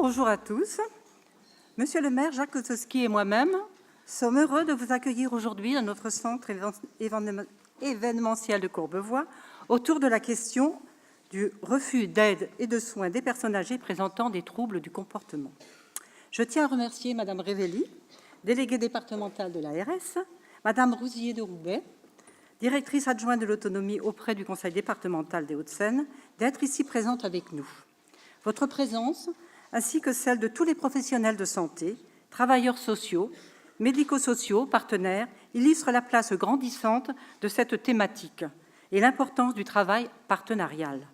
Bonjour à tous. Monsieur le maire Jacques Kotowski et moi-même sommes heureux de vous accueillir aujourd'hui dans notre centre événementiel de Courbevoie autour de la question du refus d'aide et de soins des personnes âgées présentant des troubles du comportement. Je tiens à remercier Madame Révelli, déléguée départementale de l'ARS, Madame Rousier de Roubaix, directrice adjointe de l'autonomie auprès du Conseil départemental des Hauts-de-Seine, d'être ici présente avec nous. Votre présence, ainsi que celle de tous les professionnels de santé, travailleurs sociaux, médico-sociaux, partenaires, illustre la place grandissante de cette thématique et l'importance du travail partenarial.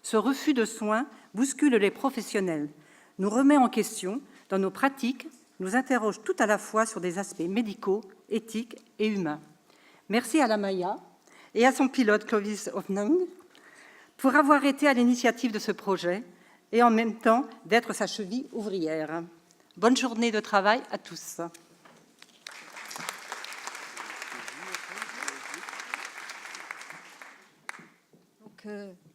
Ce refus de soins bouscule les professionnels, nous remet en question dans nos pratiques, nous interroge tout à la fois sur des aspects médicaux, éthiques et humains. Merci à la Maya et à son pilote Clovis Hoffnung pour avoir été à l'initiative de ce projet et en même temps d'être sa cheville ouvrière. Bonne journée de travail à tous.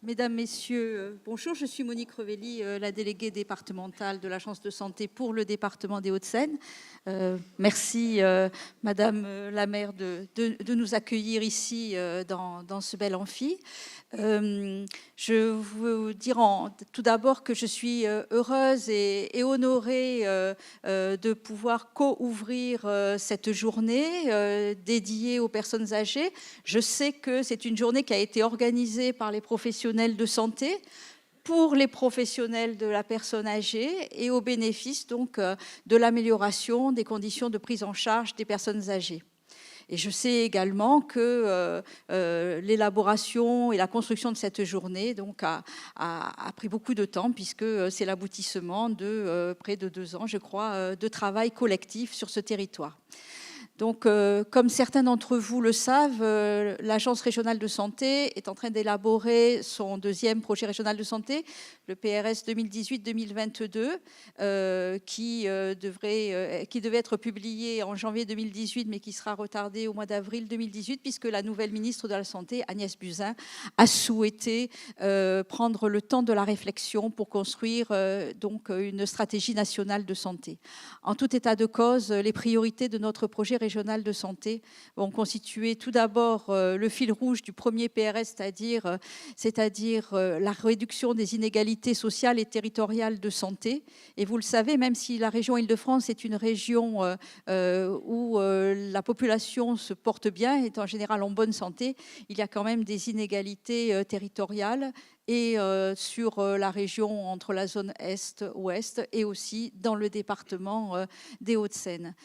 Mesdames, Messieurs, bonjour, je suis Monique Revelli, la déléguée départementale de l'Agence de santé pour le département des Hauts-de-Seine. Merci, Madame la maire, de nous accueillir ici dans ce bel amphi. Je veux vous dire tout d'abord que je suis heureuse et honorée de pouvoir co-ouvrir cette journée dédiée aux personnes âgées. Je sais que c'est une journée qui a été organisée par les professionnels de santé pour les professionnels de la personne âgée et au bénéfice donc de l'amélioration des conditions de prise en charge des personnes âgées. Et je sais également que l'élaboration et la construction de cette journée donc, a pris beaucoup de temps puisque c'est l'aboutissement de près de 2 ans, je crois, de travail collectif sur ce territoire. Donc, comme certains d'entre vous le savent, l'Agence régionale de santé est en train d'élaborer son 2e projet régional de santé, le PRS 2018-2022, qui devait être publié en janvier 2018, mais qui sera retardé au mois d'avril 2018, puisque la nouvelle ministre de la Santé, Agnès Buzyn, a souhaité prendre le temps de la réflexion pour construire donc une stratégie nationale de santé. En tout état de cause, les priorités de notre projet régional de santé vont constituer tout d'abord le fil rouge du premier PRS, c'est-à-dire la réduction des inégalités sociales et territoriales de santé. Et vous le savez, même si la région Île-de-France est une région où la population se porte bien, est en général en bonne santé, il y a quand même des inégalités territoriales et sur la région entre la zone Est-Ouest et aussi dans le département des Hauts-de-Seine.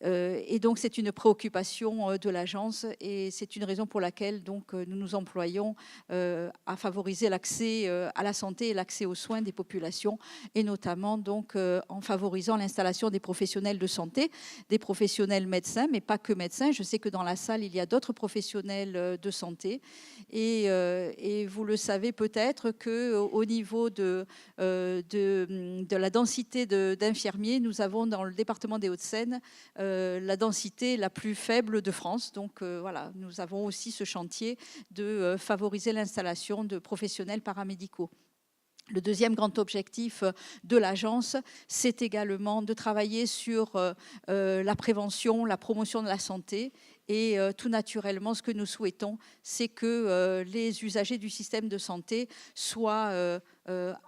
Et donc, c'est une préoccupation de l'agence et c'est une raison pour laquelle donc, nous nous employons à favoriser l'accès à la santé et l'accès aux soins des populations et notamment donc, en favorisant l'installation des professionnels de santé, des professionnels médecins, mais pas que médecins. Je sais que dans la salle, il y a d'autres professionnels de santé et vous le savez peut-être qu'au niveau de la densité d'infirmiers, nous avons dans le département des Hauts-de-Seine la densité la plus faible de France. Donc voilà, nous avons aussi ce chantier de favoriser l'installation de professionnels paramédicaux. Le deuxième grand objectif de l'agence, c'est également de travailler sur la prévention, la promotion de la santé. Et tout naturellement, ce que nous souhaitons, c'est que les usagers du système de santé soient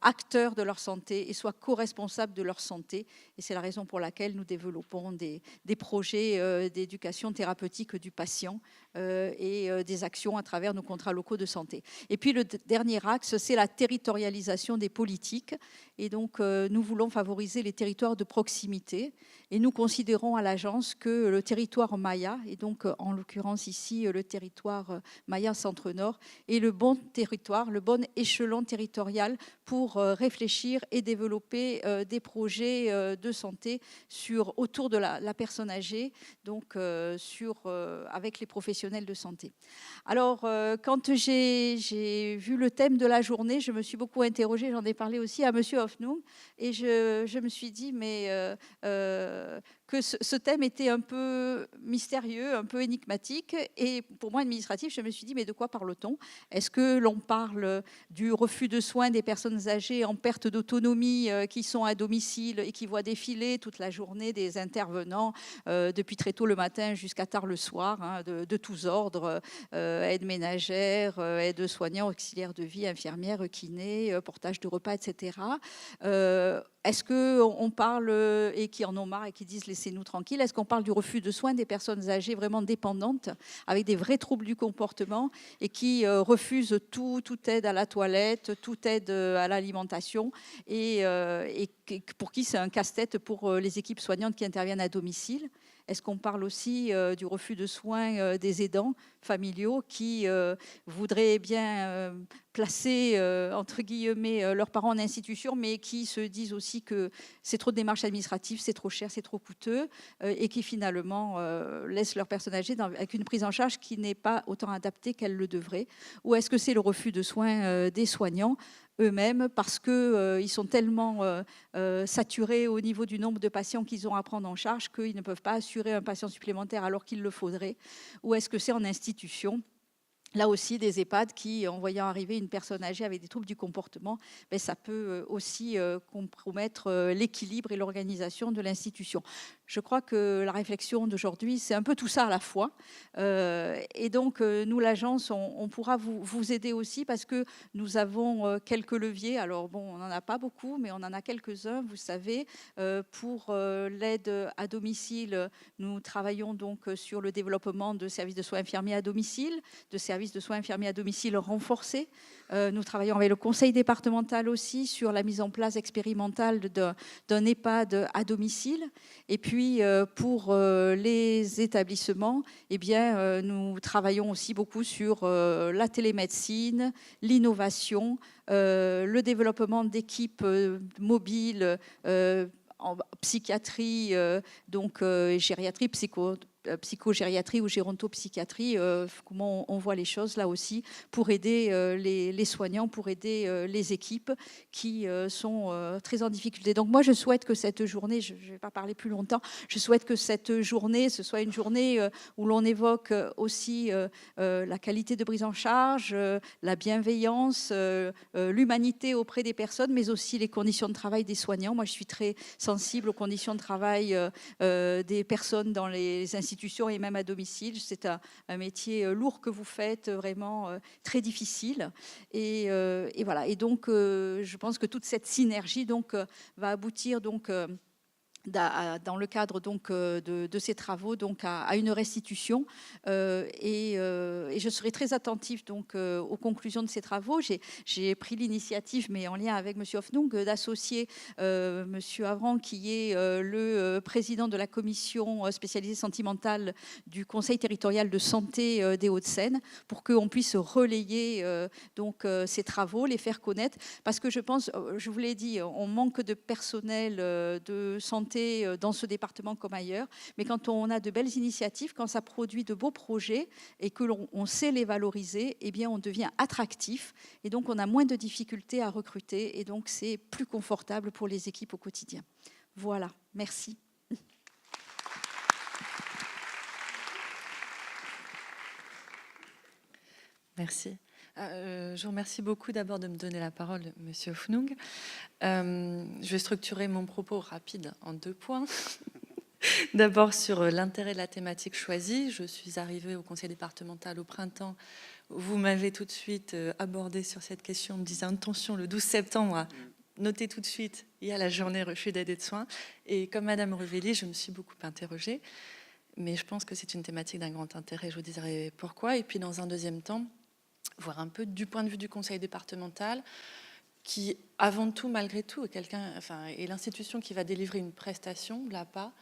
acteurs de leur santé et soient co-responsables de leur santé. Et c'est la raison pour laquelle nous développons des projets d'éducation thérapeutique du patient et des actions à travers nos contrats locaux de santé. Et puis le dernier axe, c'est la territorialisation des politiques. Et donc, nous voulons favoriser les territoires de proximité. Et nous considérons à l'agence que le territoire Maya, et donc en l'occurrence ici le territoire Maya Centre-Nord, est le bon territoire, le bon échelon territorial pour réfléchir et développer des projets de santé autour de la personne âgée, donc avec les professionnels de santé. Alors, quand j'ai vu le thème de la journée, je me suis beaucoup interrogée, j'en ai parlé aussi à Monsieur Hoffnung, et je me suis dit, mais que ce thème était un peu mystérieux, un peu énigmatique. Et pour moi, administratif, je me suis dit, mais de quoi parle-t-on? Est-ce que l'on parle du refus de soins des personnes âgées en perte d'autonomie qui sont à domicile et qui voient défiler toute la journée des intervenants depuis très tôt le matin jusqu'à tard le soir, hein, de tous ordres, aides ménagères, aides-soignants, auxiliaires de vie, infirmières, kinés, portage de repas, etc. Est-ce qu'on parle, et qui en ont marre et qui disent laissez-nous tranquilles, est-ce qu'on parle du refus de soins des personnes âgées vraiment dépendantes, avec des vrais troubles du comportement et qui refusent toute aide à la toilette, toute aide à l'alimentation et pour qui c'est un casse-tête pour les équipes soignantes qui interviennent à domicile? Est-ce qu'on parle aussi du refus de soins des aidants familiaux qui voudraient bien placer, entre guillemets, leurs parents en institution, mais qui se disent aussi que c'est trop de démarches administratives, c'est trop cher, c'est trop coûteux, et qui finalement laissent leurs personnes âgées avec une prise en charge qui n'est pas autant adaptée qu'elle le devrait? Ou est-ce que c'est le refus de soins des soignants eux-mêmes parce qu'ils sont tellement saturés au niveau du nombre de patients qu'ils ont à prendre en charge qu'ils ne peuvent pas assurer un patient supplémentaire alors qu'il le faudrait? Ou est-ce que c'est en institution? Là aussi, des EHPAD qui, en voyant arriver une personne âgée avec des troubles du comportement, ben, ça peut aussi compromettre l'équilibre et l'organisation de l'institution. Je crois que la réflexion d'aujourd'hui, c'est un peu tout ça à la fois. Et donc, nous, l'agence, on pourra vous aider aussi parce que nous avons quelques leviers. Alors, bon, on n'en a pas beaucoup, mais on en a quelques-uns, vous savez. Pour l'aide à domicile, nous travaillons donc sur le développement de services de soins infirmiers à domicile, de services de soins infirmiers à domicile renforcés. Nous travaillons avec le conseil départemental aussi sur la mise en place expérimentale d'un EHPAD à domicile. Et puis, pour les établissements, eh bien, nous travaillons aussi beaucoup sur la télémédecine, l'innovation, le développement d'équipes mobiles en psychiatrie, donc gériatrie, psychogériatrie ou gérontopsychiatrie, comment on voit les choses là aussi pour aider les soignants, pour aider les équipes qui sont très en difficulté. Donc moi, je souhaite que cette journée, je ne vais pas parler plus longtemps, je souhaite que cette journée, ce soit une journée où l'on évoque aussi la qualité de prise en charge, la bienveillance, l'humanité auprès des personnes, mais aussi les conditions de travail des soignants. Moi, je suis très sensible aux conditions de travail des personnes dans les institutions et même à domicile. C'est un métier lourd que vous faites, vraiment très difficile. Et voilà. Et donc, je pense que toute cette synergie donc, va aboutir donc, dans le cadre donc, de ces travaux donc, à une restitution. Et je serai très attentive donc, aux conclusions de ces travaux. J'ai pris l'initiative, mais en lien avec M. Hoffnung, d'associer M. Avran, qui est le président de la commission spécialisée sentimentale du Conseil territorial de santé des Hauts-de-Seine, pour qu'on puisse relayer donc, ces travaux, les faire connaître. Parce que je pense, je vous l'ai dit, on manque de personnel de santé dans ce département comme ailleurs, mais quand on a de belles initiatives, quand ça produit de beaux projets et que l'on sait les valoriser, eh bien on devient attractif et donc on a moins de difficultés à recruter et donc c'est plus confortable pour les équipes au quotidien. Voilà, merci. Merci. Je vous remercie beaucoup d'abord de me donner la parole, Monsieur Hoffnung. Je vais structurer mon propos rapide en 2 points. D'abord sur l'intérêt de la thématique choisie. Je suis arrivée au conseil départemental au printemps. Vous m'avez tout de suite abordé sur cette question en me disant attention, le 12 septembre, notez tout de suite, il y a la journée refus d'aide et de soins. Et comme Madame Revelli, je me suis beaucoup interrogée. Mais je pense que c'est une thématique d'un grand intérêt. Je vous dirai pourquoi. Et puis dans un deuxième temps, voir un peu du point de vue du conseil départemental, qui, avant tout, malgré tout, est l'institution qui va délivrer une prestation, l'APA,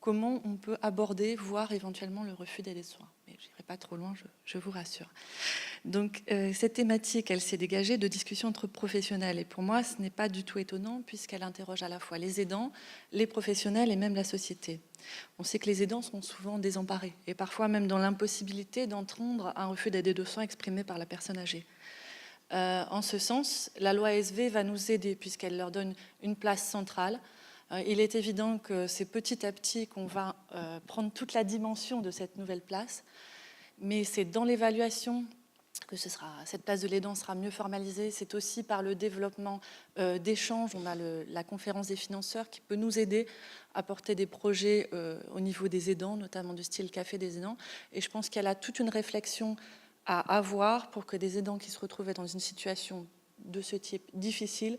comment on peut aborder, voire éventuellement le refus d'aide et de soins. Mais je n'irai pas trop loin, je vous rassure. Donc, cette thématique, elle s'est dégagée de discussions entre professionnels. Et pour moi, ce n'est pas du tout étonnant, puisqu'elle interroge à la fois les aidants, les professionnels et même la société. On sait que les aidants sont souvent désemparés, et parfois même dans l'impossibilité d'entendre un refus d'aide et de soins exprimé par la personne âgée. En ce sens, la loi ASV va nous aider, puisqu'elle leur donne une place centrale, Il est évident que c'est petit à petit qu'on va prendre toute la dimension de cette nouvelle place, mais c'est dans l'évaluation que cette place de l'aidant sera mieux formalisée. C'est aussi par le développement d'échanges. On a la conférence des financeurs qui peut nous aider à porter des projets au niveau des aidants, notamment du style café des aidants. Et je pense qu'il y a là toute une réflexion à avoir pour que des aidants qui se retrouvaient dans une situation de ce type difficile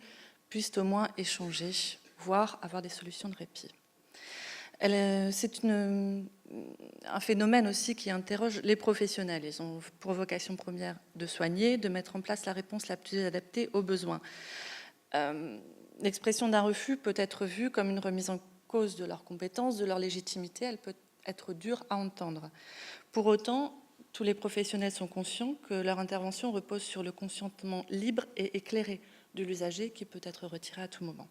puissent au moins échanger, voire avoir des solutions de répit. C'est un phénomène aussi qui interroge les professionnels. Ils ont pour vocation première de soigner, de mettre en place la réponse la plus adaptée aux besoins. L'expression d'un refus peut être vue comme une remise en cause de leurs compétences, de leur légitimité. Elle peut être dure à entendre. Pour autant, tous les professionnels sont conscients que leur intervention repose sur le consentement libre et éclairé de l'usager qui peut être retiré à tout moment.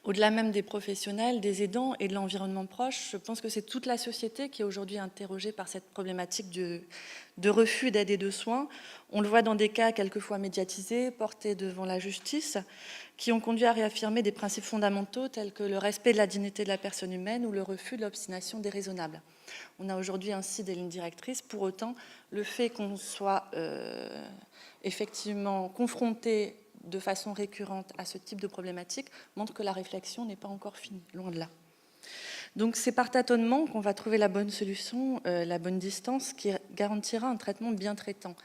Au-delà même des professionnels, des aidants et de l'environnement proche, je pense que c'est toute la société qui est aujourd'hui interrogée par cette problématique de refus d'aide et de soins. On le voit dans des cas quelquefois médiatisés, portés devant la justice, qui ont conduit à réaffirmer des principes fondamentaux tels que le respect de la dignité de la personne humaine ou le refus de l'obstination déraisonnable. On a aujourd'hui ainsi des lignes directrices. Pour autant, le fait qu'on soit effectivement confronté de façon récurrente à ce type de problématique montre que la réflexion n'est pas encore finie, loin de là. Donc c'est par tâtonnement qu'on va trouver la bonne solution, la bonne distance qui garantira un traitement bien traitant.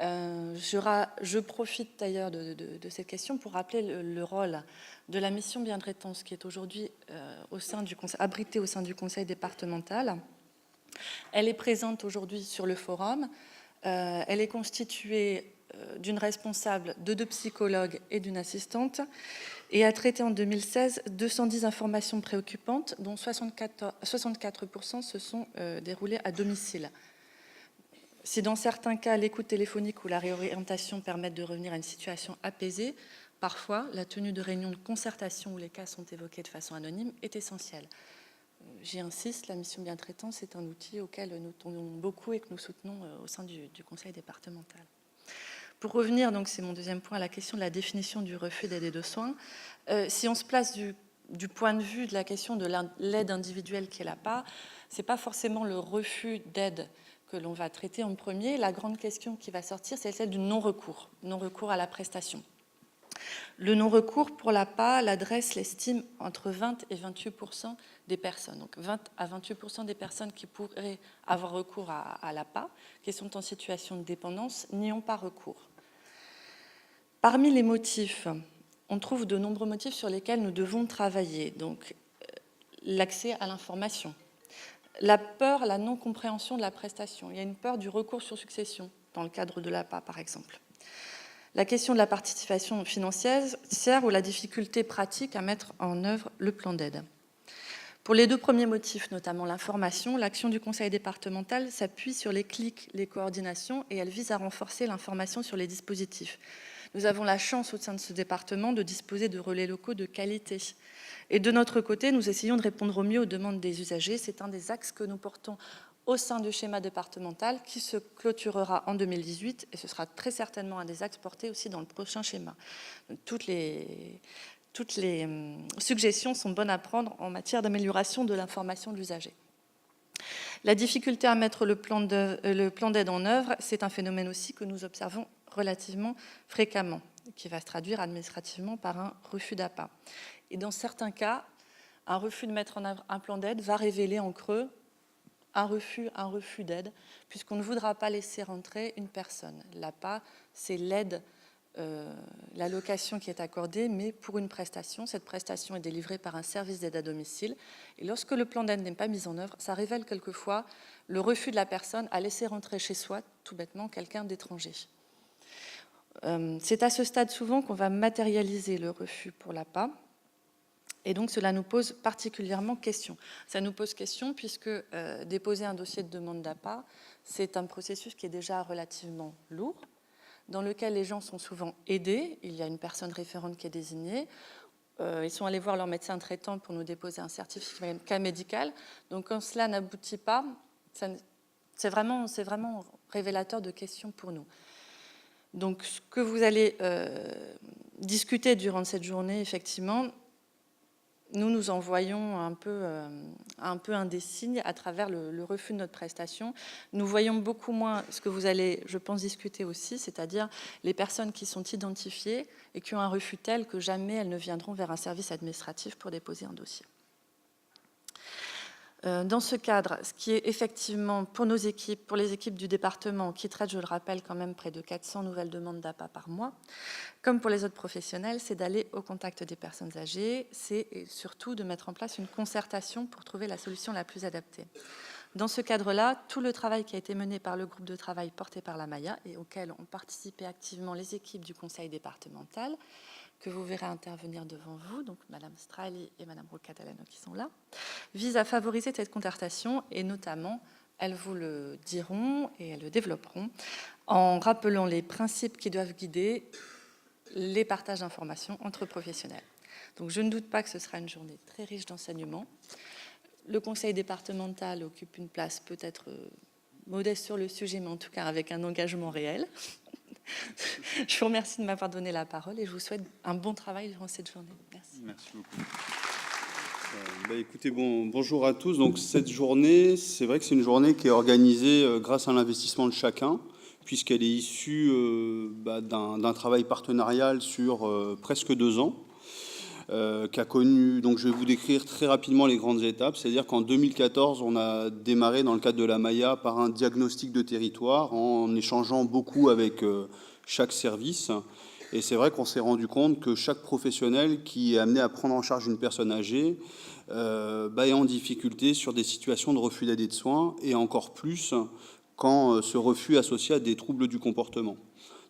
Je profite d'ailleurs de cette question pour rappeler le rôle de la mission bien-traitance qui est aujourd'hui abritée au sein du conseil départemental. Elle est présente aujourd'hui sur le forum. Elle est constituée d'une responsable, de 2 psychologues et d'une assistante, et a traité en 2016 210 informations préoccupantes, dont 64% se sont déroulées à domicile. Si dans certains cas, l'écoute téléphonique ou la réorientation permettent de revenir à une situation apaisée, parfois, la tenue de réunions de concertation où les cas sont évoqués de façon anonyme est essentielle. J'y insiste, la mission bien-traitance est un outil auquel nous tenons beaucoup et que nous soutenons au sein du conseil départemental. Pour revenir, donc c'est mon deuxième point, à la question de la définition du refus d'aide et de soins, si on se place du point de vue de la question de l'aide individuelle qui est l'APA, ce n'est pas forcément le refus d'aide que l'on va traiter en premier. La grande question qui va sortir, c'est celle du non-recours à la prestation. Le non-recours pour l'APA, l'adresse l'estime entre 20 et 28% des personnes. Donc 20 à 28% des personnes qui pourraient avoir recours à l'APA, qui sont en situation de dépendance, n'y ont pas recours. Parmi les motifs, on trouve de nombreux motifs sur lesquels nous devons travailler. Donc l'accès à l'information, la peur, la non-compréhension de la prestation. Il y a une peur du recours sur succession dans le cadre de l'APA, par exemple. La question de la participation financière ou la difficulté pratique à mettre en œuvre le plan d'aide. Pour les 2 premiers motifs, notamment l'information, l'action du conseil départemental s'appuie sur les clics, les coordinations, et elle vise à renforcer l'information sur les dispositifs. Nous avons la chance au sein de ce département de disposer de relais locaux de qualité. Et de notre côté, nous essayons de répondre au mieux aux demandes des usagers. C'est un des axes que nous portons au sein du schéma départemental qui se clôturera en 2018 et ce sera très certainement un des axes portés aussi dans le prochain schéma. Donc, toutes les suggestions sont bonnes à prendre en matière d'amélioration de l'information de l'usager. La difficulté à mettre le plan d'aide en œuvre, c'est un phénomène aussi que nous observons relativement fréquemment, qui va se traduire administrativement par un refus d'APA. Et dans certains cas, un refus de mettre en œuvre un plan d'aide va révéler en creux un refus d'aide, puisqu'on ne voudra pas laisser rentrer une personne. L'APA, c'est l'aide, l'allocation qui est accordée, mais pour une prestation. Cette prestation est délivrée par un service d'aide à domicile. Et lorsque le plan d'aide n'est pas mis en œuvre, ça révèle quelquefois le refus de la personne à laisser rentrer chez soi, tout bêtement, quelqu'un d'étranger. C'est à ce stade souvent qu'on va matérialiser le refus pour l'APA. Et donc, cela nous pose particulièrement question. Ça nous pose question puisque déposer un dossier de demande d'APA, c'est un processus qui est déjà relativement lourd, dans lequel les gens sont souvent aidés. Il y a une personne référente qui est désignée. Ils sont allés voir leur médecin traitant pour nous déposer un certificat médical. Donc, quand cela n'aboutit pas, c'est vraiment révélateur de questions pour nous. Donc, ce que vous allez discuter durant cette journée, effectivement, nous nous envoyons un peu un des signes à travers le refus de notre prestation. Nous voyons beaucoup moins ce que vous allez, je pense, discuter aussi, c'est-à-dire les personnes qui sont identifiées et qui ont un refus tel que jamais elles ne viendront vers un service administratif pour déposer un dossier. Dans ce cadre, ce qui est effectivement pour nos équipes, pour les équipes du département qui traitent, je le rappelle, quand même près de 400 nouvelles demandes d'APA par mois, comme pour les autres professionnels, c'est d'aller au contact des personnes âgées, c'est surtout de mettre en place une concertation pour trouver la solution la plus adaptée. Dans ce cadre-là, tout le travail qui a été mené par le groupe de travail porté par la Maya et auquel ont participé activement les équipes du conseil départemental, que vous verrez intervenir devant vous, donc Madame Strali et Madame Rocatalano qui sont là, vise à favoriser cette concertation et notamment, elles vous le diront et elles le développeront, en rappelant les principes qui doivent guider les partages d'informations entre professionnels. Donc je ne doute pas que ce sera une journée très riche d'enseignements. Le conseil départemental occupe une place peut-être modeste sur le sujet, mais en tout cas avec un engagement réel. Je vous remercie de m'avoir donné la parole et je vous souhaite un bon travail durant cette journée. Merci. Merci beaucoup. Écoutez, bonjour à tous. Donc, cette journée, c'est vrai que c'est une journée qui est organisée grâce à l'investissement de chacun, puisqu'elle est issue d'un travail partenarial sur presque 2 ans, qui a connu, donc je vais vous décrire très rapidement les grandes étapes, c'est-à-dire qu'en 2014, on a démarré dans le cadre de la Maya par un diagnostic de territoire en échangeant beaucoup avec chaque service. Et c'est vrai qu'on s'est rendu compte que chaque professionnel qui est amené à prendre en charge une personne âgée est en difficulté sur des situations de refus d'aide et de soins, et encore plus quand ce refus est associé à des troubles du comportement.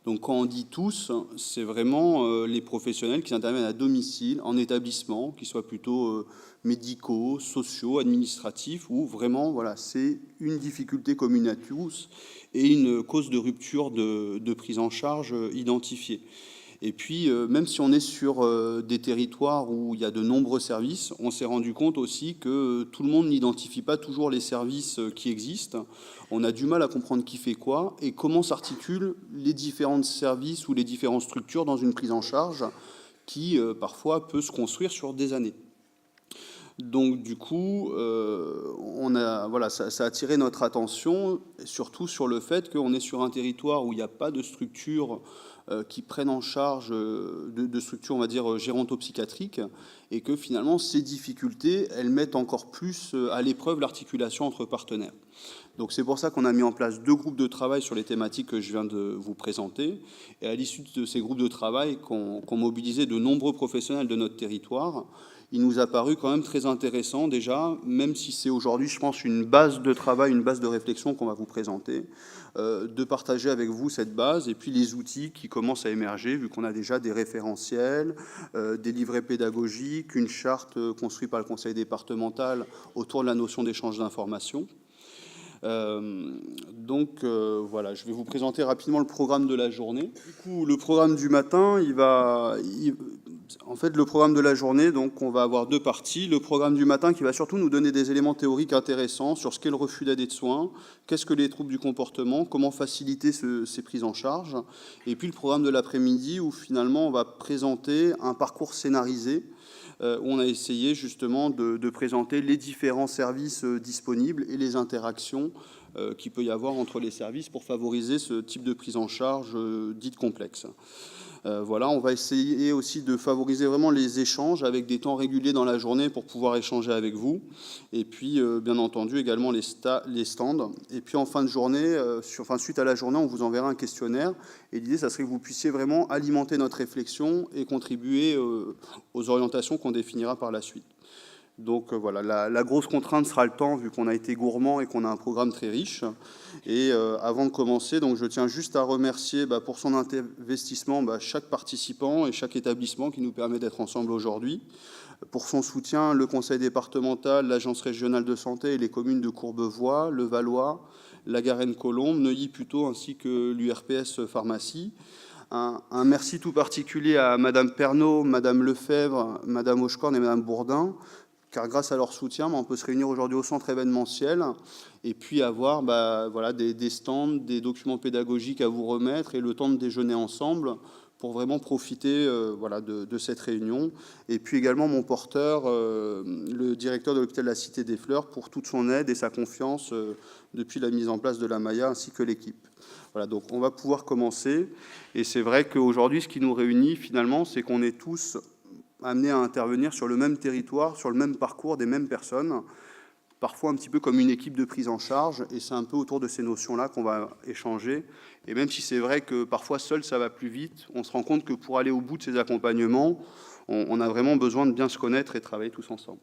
Donc quand on dit tous, c'est vraiment les professionnels qui interviennent à domicile, en établissement, qui soient plutôt médicaux, sociaux, administratifs, où vraiment voilà, c'est une difficulté commune à tous et une cause de rupture de prise en charge identifiée. Et puis, même si on est sur des territoires où il y a de nombreux services, on s'est rendu compte aussi que tout le monde n'identifie pas toujours les services qui existent. On a du mal à comprendre qui fait quoi et comment s'articulent les différents services ou les différentes structures dans une prise en charge qui, parfois, peut se construire sur des années. Donc, du coup, ça a attiré notre attention, surtout sur le fait qu'on est sur un territoire où il n'y a pas de structure qui prennent en charge de structures, on va dire, gérontopsychiatriques, et que finalement, ces difficultés, elles mettent encore plus à l'épreuve l'articulation entre partenaires. Donc c'est pour ça qu'on a mis en place 2 groupes de travail sur les thématiques que je viens de vous présenter. Et à l'issue de ces groupes de travail qu'ont mobilisé de nombreux professionnels de notre territoire, il nous a paru quand même très intéressant déjà, même si c'est aujourd'hui, je pense, une base de travail, une base de réflexion qu'on va vous présenter, de partager avec vous cette base et puis les outils qui commencent à émerger, vu qu'on a déjà des référentiels, des livrets pédagogiques, une charte construite par le conseil départemental autour de la notion d'échange d'informations. Voilà, je vais vous présenter rapidement le programme de la journée. Du coup, le programme du matin, le programme de la journée, donc on va avoir 2 parties. Le programme du matin qui va surtout nous donner des éléments théoriques intéressants sur ce qu'est le refus d'aide et de soins, qu'est-ce que les troubles du comportement, comment faciliter ces prises en charge. Et puis le programme de l'après-midi où finalement on va présenter un parcours scénarisé où on a essayé justement de présenter les différents services disponibles et les interactions qu'il peut y avoir entre les services pour favoriser ce type de prise en charge dite complexe. Voilà, on va essayer aussi de favoriser vraiment les échanges avec des temps réguliers dans la journée pour pouvoir échanger avec vous. Et puis, bien entendu, également les stands. Et puis, en fin de journée, suite à la journée, on vous enverra un questionnaire. Et l'idée, ça serait que vous puissiez vraiment alimenter notre réflexion et contribuer aux orientations qu'on définira par la suite. Donc voilà, la grosse contrainte sera le temps, vu qu'on a été gourmand et qu'on a un programme très riche. Et avant de commencer, donc je tiens juste à remercier pour son investissement chaque participant et chaque établissement qui nous permet d'être ensemble aujourd'hui. Pour son soutien, le conseil départemental, l'agence régionale de santé et les communes de Courbevoie, Le Valois, la Garenne-Colombe, Neuilly-Puteaux ainsi que l'URPS Pharmacie. Un merci tout particulier à Madame Pernaut, Madame Lefebvre, Madame Hochecorne et Madame Bourdin, car grâce à leur soutien, on peut se réunir aujourd'hui au centre événementiel et puis avoir des stands, des documents pédagogiques à vous remettre et le temps de déjeuner ensemble pour vraiment profiter voilà, de cette réunion. Et puis également mon porteur, le directeur de l'hôpital de la Cité des Fleurs, pour toute son aide et sa confiance depuis la mise en place de la Maya, ainsi que l'équipe. Voilà, donc on va pouvoir commencer. Et c'est vrai qu'aujourd'hui, ce qui nous réunit finalement, c'est qu'on est tous amenés à intervenir sur le même territoire, sur le même parcours des mêmes personnes, parfois un petit peu comme une équipe de prise en charge, et c'est un peu autour de ces notions-là qu'on va échanger. Et même si c'est vrai que parfois seul ça va plus vite, on se rend compte que pour aller au bout de ces accompagnements, on a vraiment besoin de bien se connaître et travailler tous ensemble.